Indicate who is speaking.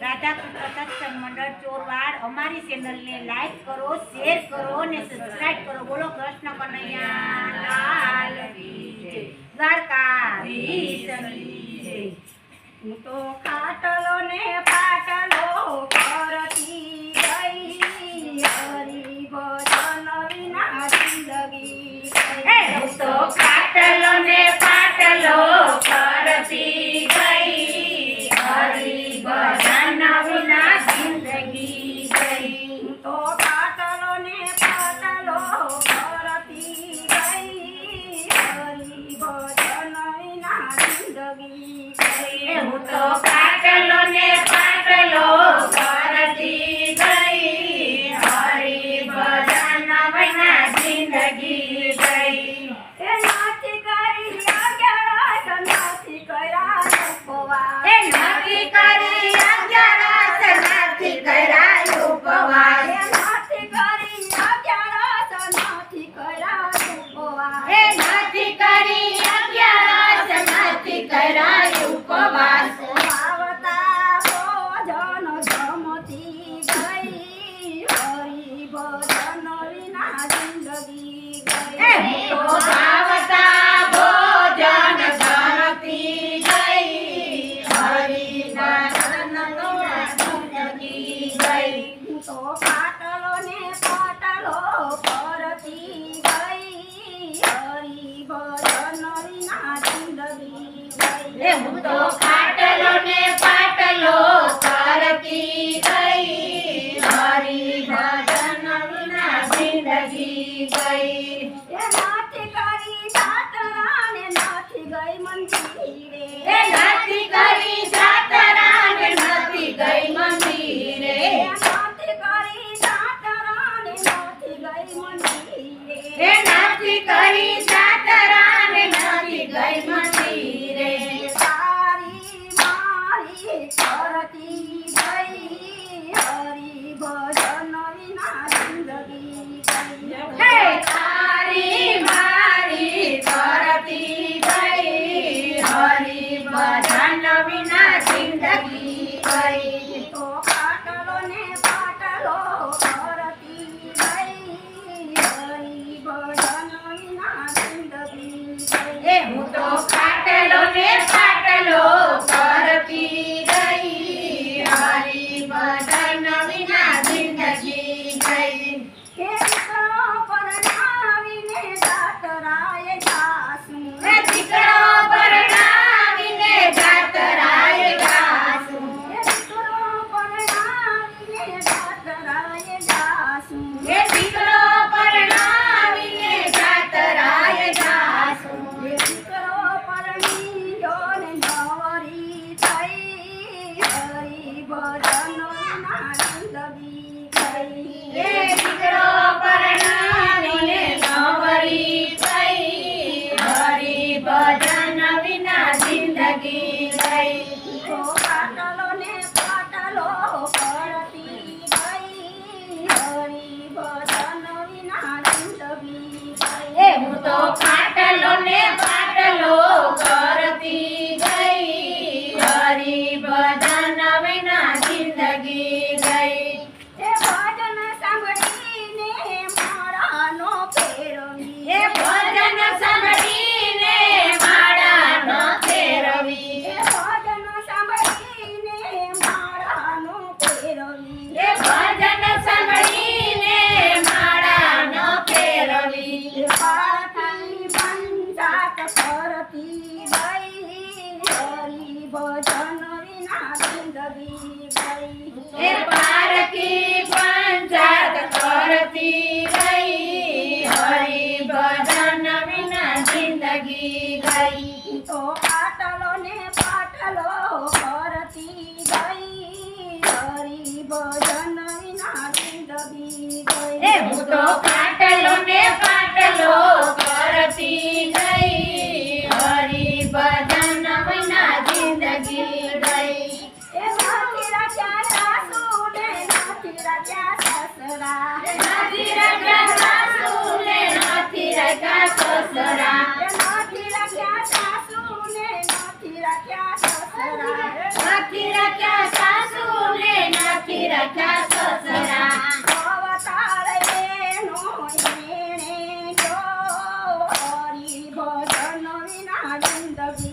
Speaker 1: રાધાકૃષ્ણ સત્સંગ મંડળ ચોરવાડ અમારી ચેનલને લાઈક કરો, શેર કરો અને સબસ્ક્રાઇબ કરો. બોલો કૃષ્ણ કનૈયા લાલ કી જય. દ્વારકાધીશની જય.
Speaker 2: હું તો ખાટલો ને પાટલો કરતી ગઈ, હરી ભજન વિના જિંદગી ગઈ.
Speaker 1: હું તો ખાટલો ને પાટલો કરતી ગઈ, હરી ભજન વિના જિંદગી ગઈ.
Speaker 2: હું તો ખાટલો ને પાટલો કરતી ગઈ, હરી ભજન વિના જિંદગી ગઈ.
Speaker 1: હું તો ખાટલો ને પાટલો કરતી ગઈ, હરી ભજન વિના જિંદગી ગઈ.
Speaker 2: એ નાથી કરી અગિયારસ, નાથી કર્યા ઉપવાસ.
Speaker 1: એ નથી કરી અગિયારસ, નથી કર્યા ઉપવાસ.
Speaker 2: એ નાથી કરી અગિયારસ, નાથી કર્યા ઉપવાસ.
Speaker 1: એ નથી કરી અગિયારસ, નથી કર્યા ઉપવાસ.
Speaker 2: આવતા ભોજન જમતી ગઈ, હરી ભજન વિના જિંદગી
Speaker 1: એ
Speaker 2: ગઈ.
Speaker 1: હું તો ભાવતા ભોજન જમતી ગઈ, હરી ભજન વિના જિંદગી ગઈ.
Speaker 2: હું તો પાટલો ને પાટલો કરતી ગઈ, હરી ભજન વિના જિંદગી ગઈ.
Speaker 1: એ હું તો ખાટલો ને પાટલો કરતી ગઈ, હરી ભજન વિના જિંદગી ગઈ.
Speaker 2: એ નાથી કરી જાતરા ને નાથી ગઈ મંદિરે.
Speaker 1: એ નથી કરી જાતરા ને નથી ગઈ મંદિરે.
Speaker 2: એ નાથી કરી જાતરા ને નાથી ગઈ મંદિરે.
Speaker 1: એ નથી કરી જાતરા ને નથી ગઈ મંદિરે.
Speaker 2: તારી મારી કરતી ગઈ, હરી ભજન વિના જિંદગી ગઈ.
Speaker 1: હે તારી મારી કરતી ગઈ, હરી ભજન વિના જિંદગી ગઈ.
Speaker 2: તો પાટલો ને પાટલો કરતી ગઈ, હરી ભજન વિના જિંદગી ગઈ.
Speaker 1: એ હું તો ખાટલો ને પાટલો કરતી ગઈ, હરી ભજન વિના જિંદગી ગઈ.
Speaker 2: કે દીકરો પરણાવીને જાતરાએ જાશું.
Speaker 1: એ દીકરો પરણાવીને જાતરાએ જાશું.
Speaker 2: કે દીકરો પરણાવીને જાતરાએ જાશું.
Speaker 1: એ દીકરો પરણાવીને જાતરાએ જાશું.
Speaker 2: કે દીકરો પરણીયો ને નવરી થઈ, હરી ભજન વિના જિંદગી ગઈ.
Speaker 1: એ દીકરો પરણાવીને નવરી થઈ, હરી ભજન વિના જિંદગી ગઈ.
Speaker 2: તો પાટલો ને પાટલો કરતી ગઈ, હરી ભજન વિના જિંદગી ગઈ.
Speaker 1: એ હું તો ખાટલો ને પાટલો કરતી ગઈ, હરી ભજન વિના જિંદગી ગઈ.
Speaker 2: એ ભજન સાંભળીને માળાનો ફેરવી.
Speaker 1: એ ભજન સાંભળીને માળાનો ફેરવી.
Speaker 2: એ ભજન સાંભળીને માળાનો ફેરવી.
Speaker 1: એ ભજન સાંભળીને માળાનો ફેરવી.
Speaker 2: એ પારકી પંચાત કરતી ગઈ, હરી ભજન વિના જિંદગી ગઈ.
Speaker 1: એ પારકી પંચાત કરતી ગઈ, હરી ભજન વિના જિંદગી ગઈ.
Speaker 2: તો પાટલો ને પાટલો કરતી ગઈ, હરી ભજન વિના જિંદગી ગઈ.
Speaker 1: એ હું તો ખાટલો ને પાટલો કરતી ગઈ, હરી ભજન વિના જિંદગી ગઈ.
Speaker 2: એ નથી રાખ્યા સાસુ ને નથી રાખ્યા સસરા.
Speaker 1: નથી રાખ્યા સાસુ ને નથી રાખ્યા સસરા.
Speaker 2: એ નથી રાખ્યા સાસુ ને નથી રાખ્યા સસરા.
Speaker 1: નથી રાખ્યા સાસુ
Speaker 2: જિંદગી